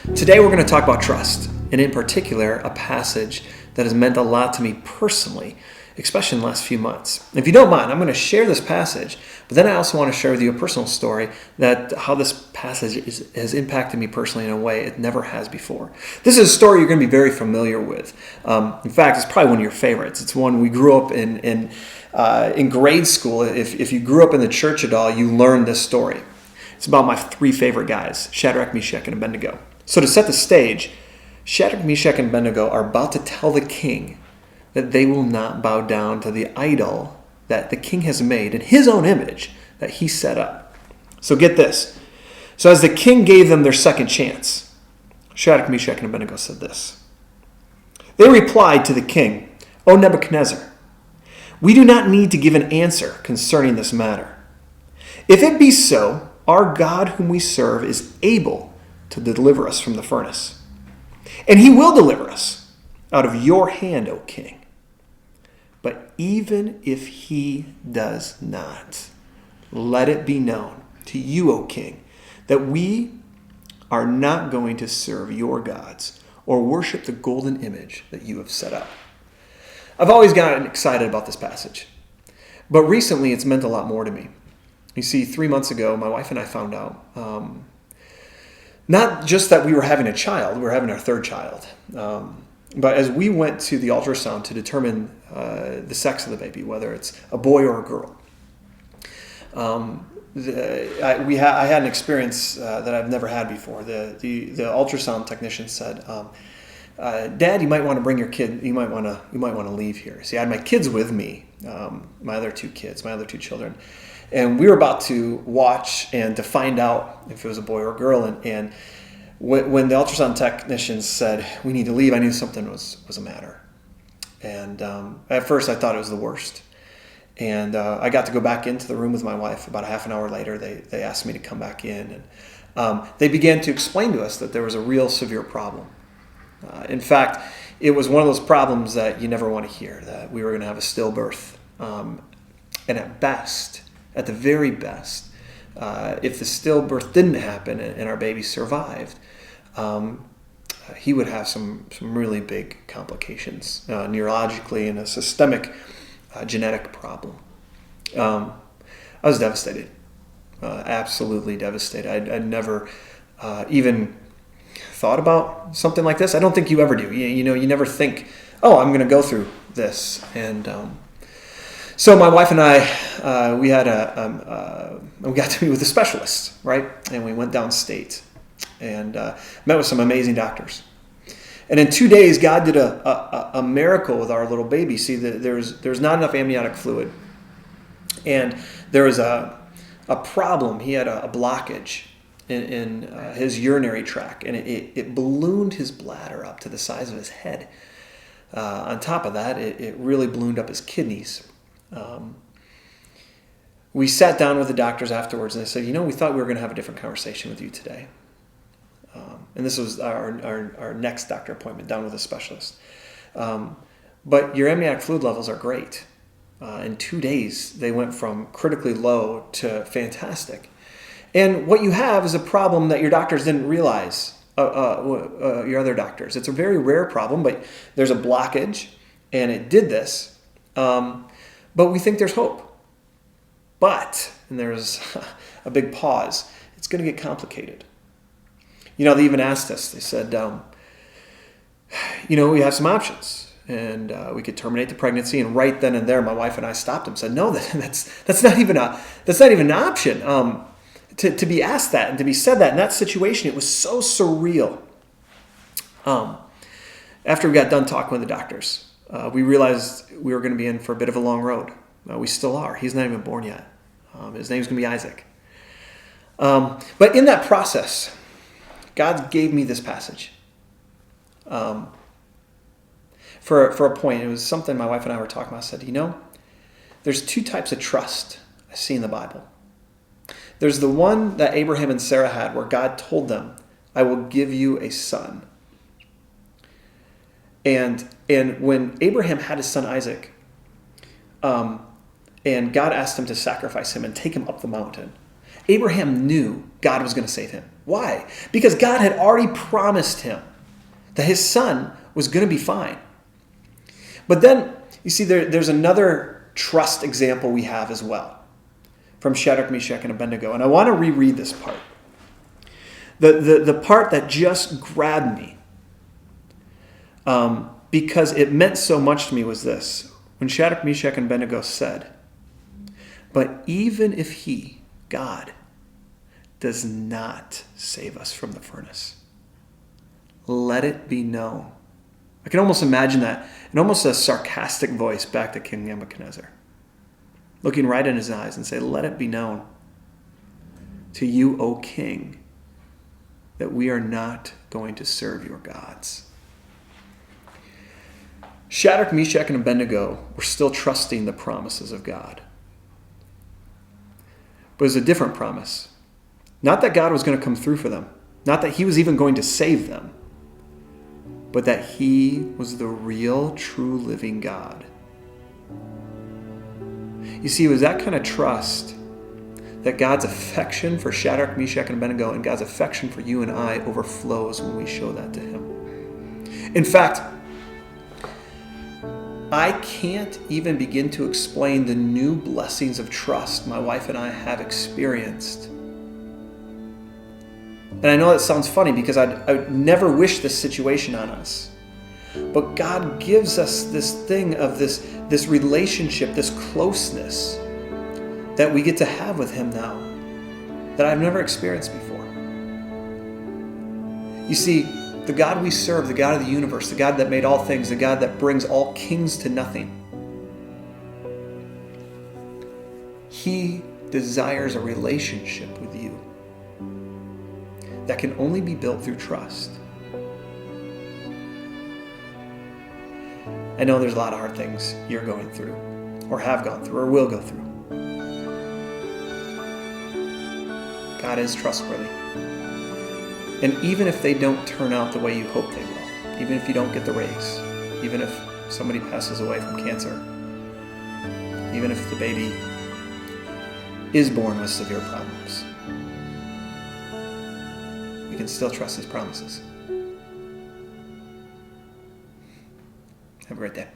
Today we're going to talk about trust, and in particular, a passage that has meant a lot to me personally, especially in the last few months. If you don't mind, I'm going to share this passage, but then I also want to share with you a personal story that how this passage has impacted me personally in a way it never has before. This is a story you're going to be very familiar with. In fact, it's probably one of your favorites. It's one we grew up in grade school. If you grew up in the church at all, you learned this story. It's about my three favorite guys, Shadrach, Meshach, and Abednego. So to set the stage, Shadrach, Meshach, and Abednego are about to tell the king that they will not bow down to the idol that the king has made in his own image that he set up. So get this. So as the king gave them their second chance, Shadrach, Meshach, and Abednego said this. They replied to the king, "O Nebuchadnezzar, we do not need to give an answer concerning this matter. If it be so, our God whom we serve is able to deliver us from the furnace. And he will deliver us out of your hand, O king. But even if he does not, let it be known to you, O king, that we are not going to serve your gods or worship the golden image that you have set up." I've always gotten excited about this passage, but recently it's meant a lot more to me. You see, 3 months ago, my wife and I found out not just that we were having a child, we were having our third child. But as we went to the ultrasound to determine the sex of the baby, whether it's a boy or a girl, I had an experience that I've never had before. The ultrasound technician said, "Dad, you might want to bring your kid. You might want to leave here." See, I had my kids with me, my other two children. And we were about to watch and to find out if it was a boy or a girl. And when the ultrasound technician said, "We need to leave," I knew something was a matter. And at first I thought it was the worst. And I got to go back into the room with my wife. About a half an hour later, they asked me to come back in. And they began to explain to us that there was a real severe problem. In fact, it was one of those problems that you never want to hear, that we were going to have a stillbirth. And at the very best, if the stillbirth didn't happen and our baby survived, he would have some really big complications neurologically and a systemic genetic problem. I was devastated, absolutely devastated. I'd never even thought about something like this. I don't think you ever do. You never think, "Oh, I'm going to go through this." And so my wife and I, we got to meet with a specialist, right? And we went downstate and met with some amazing doctors. And in 2 days, God did a miracle with our little baby. See, there's not enough amniotic fluid, and there was a problem. He had a blockage in his urinary tract, and it ballooned his bladder up to the size of his head. On top of that, it really ballooned up his kidneys. We sat down with the doctors afterwards, and they said, "We thought we were going to have a different conversation with you today." And this was our next doctor appointment, down with a specialist. But your amniotic fluid levels are great. In 2 days, they went from critically low to fantastic. And what you have is a problem that your doctors didn't realize, your other doctors. It's a very rare problem, but there's a blockage, and it did this. But we think there's hope. But, and there's a big pause, it's going to get complicated. They even asked us, they said, we have some options. And we could terminate the pregnancy. And right then and there, my wife and I stopped them and said, "No, that's not even an option." To be asked that and to be said that in that situation, it was so surreal. After we got done talking with the doctors, we realized we were going to be in for a bit of a long road. We still are. He's not even born yet. His name's going to be Isaac. But in that process, God gave me this passage. For a point, it was something my wife and I were talking about. I said, there's two types of trust I see in the Bible. There's the one that Abraham and Sarah had, where God told them, "I will give you a son." And when Abraham had his son Isaac, and God asked him to sacrifice him and take him up the mountain, Abraham knew God was going to save him. Why? Because God had already promised him that his son was going to be fine. But then, you see, there's another trust example we have as well from Shadrach, Meshach, and Abednego. And I want to reread this part. The part that just grabbed me, because it meant so much to me, was this. When Shadrach, Meshach, and Abednego said, "But even if he, God, does not save us from the furnace, let it be known." I can almost imagine that in almost a sarcastic voice back to King Nebuchadnezzar, looking right in his eyes and say, "Let it be known to you, O king, that we are not going to serve your gods." Shadrach, Meshach, and Abednego were still trusting the promises of God. But it was a different promise. Not that God was going to come through for them. Not that he was even going to save them. But that he was the real, true, living God. You see, it was that kind of trust that God's affection for Shadrach, Meshach, and Abednego and God's affection for you and I overflows when we show that to him. In fact, I can't even begin to explain the new blessings of trust my wife and I have experienced. And I know that sounds funny because I would never wish this situation on us. But God gives us this thing of this relationship, this closeness that we get to have with him now that I've never experienced before. You see, the God we serve, the God of the universe, the God that made all things, the God that brings all kings to nothing, he desires a relationship with you that can only be built through trust. I know there's a lot of hard things you're going through, or have gone through, or will go through. God is trustworthy. And even if they don't turn out the way you hope they will, even if you don't get the raise, even if somebody passes away from cancer, even if the baby is born with severe problems, we can still trust his promises. Have a great day.